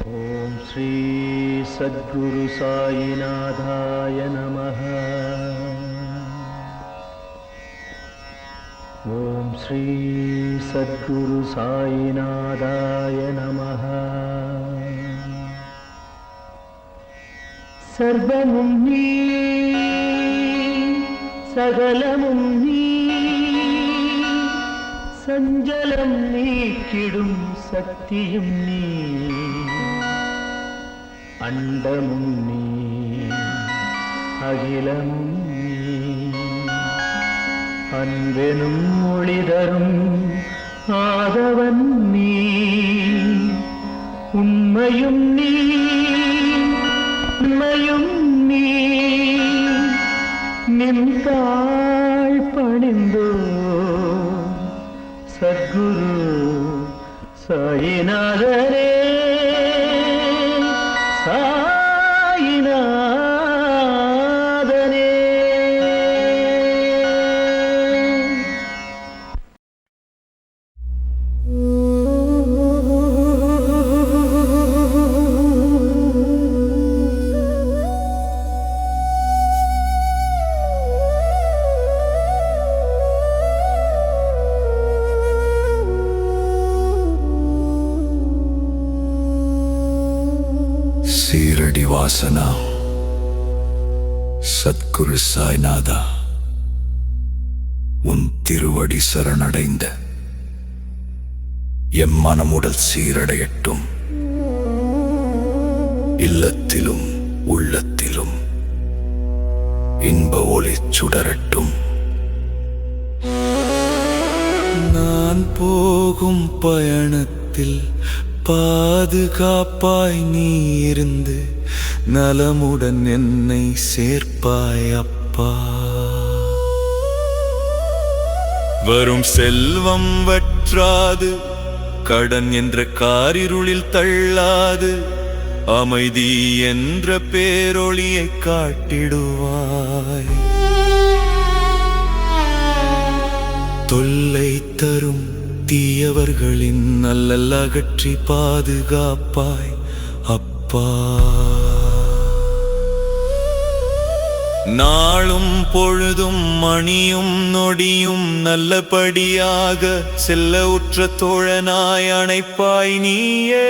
ஓம் ஸ்ரீ சத்குரு சாயிநாதாய நமः. ஓம் ஸ்ரீ சத்குரு சாயிநாதாய நமः. சர்வமும் நீ, சகலமும் நீ, சஞ்சலம் நீக்கிடும் சக்தியும் நீ, அண்டமும் நீ, அகிலமும் நீ, அன்பெனும் ஒளிதரும் ஆதவன் நீ, உண்மையும் நீ, உண்மையும் நீ, நின்றாள் பணிந்தோ சத்குரு சாயிநாதரே. சீரடி வாசனா சத்குரு சாய்நாதா, உன் திருவடி சரணடைந்த எம் மனமுடல் சீரடையட்டும். இல்லத்திலும் உள்ளத்திலும் இன்ப ஒளி சுடரட்டும். நான் போகும் பயணத்தில் பாதுகாப்பாய் நீ இருந்து நலமுடன் என்னை சேர்ப்பாய் அப்பா. வரும் செல்வம் வற்றாது, கடன் என்ற காரிருளில் தள்ளாது, அமைதி என்ற பேரொளியை காட்டிடுவாய். தொல்லை தரும் தீயவர்களின் நல்லல் அகற்றி பாதுகாப்பாய் அப்பா. நாளும் பொழுதும் மணியும் நொடியும் நல்லபடியாக செல்ல உற்ற தோழனாய் அணைப்பாய் நீயே.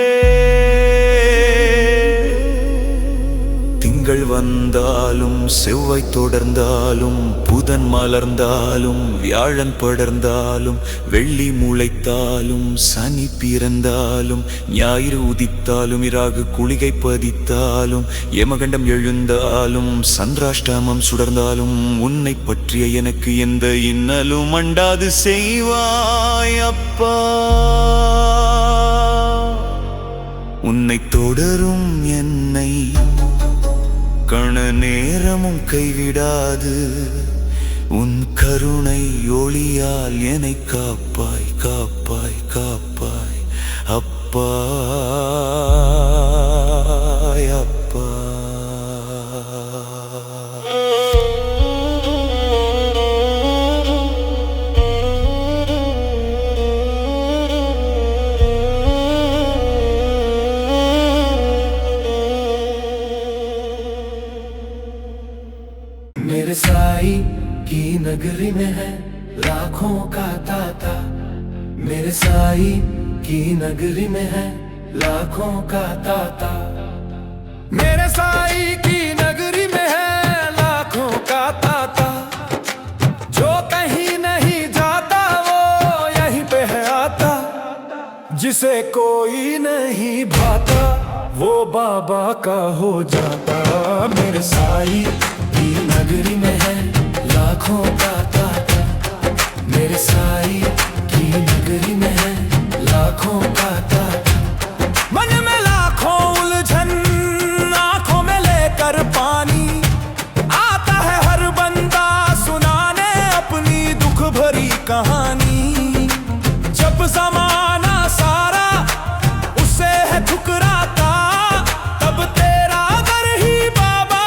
திங்கள் வந்தாலும் செவ்வாய் தொடர்ந்தாலும் புதன் மலர்ந்தாலும் வியாழன் படர்ந்தாலும் வெள்ளி முளைத்தாலும் சனி பிறந்தாலும் ஞாயிறு உதித்தாலும் இராகு குளிகை பதித்தாலும் யமகண்டம் எழுந்தாலும் சந்திராஷ்டமம் சுடர்ந்தாலும் உன்னை பற்றிய எனக்கு எந்த இன்னலும் அண்டாது செய்வாய் அப்பா. உன்னை தொடரும் என்னை கண நேரமும் கைவிடாது, உன் கருணை ஒளியால் என்னை காப்பாய் காப்பாய் காப்பாய் அப்பா அப்பா. मेरे साई की नगरी में है लाखों का ताता। मेरे साई की नगरी में है लाखों का ताता। मेरे साई की नगरी में है लाखों का ताता। जो कहीं नहीं जाता वो यहीं पे है आता। जिसे कोई नहीं भाता वो बाबा का हो जाता। मेरे साई की नगरी में है लाखों का ताता। मेरे साई की नगरी में है लाखों का ताता। मन में लाखों उलझन आंखों में लेकर पानी आता है हर बंदा सुनाने अपनी दुख भरी कहानी। जब जमाना सारा उसे है ठुकराता तब तेरा दर ही बाबा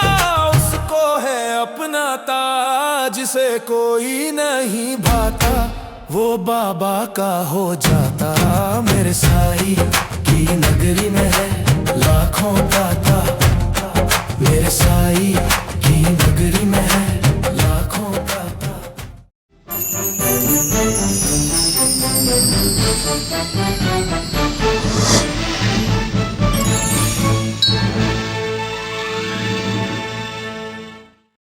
उसको है अपनाता। जिसे कोई नहीं भाता वो बाबा का हो जाता। मेरे साई की नगरी में है लाखों का ताता मेरे साई की नगरी में है लाखों का ताता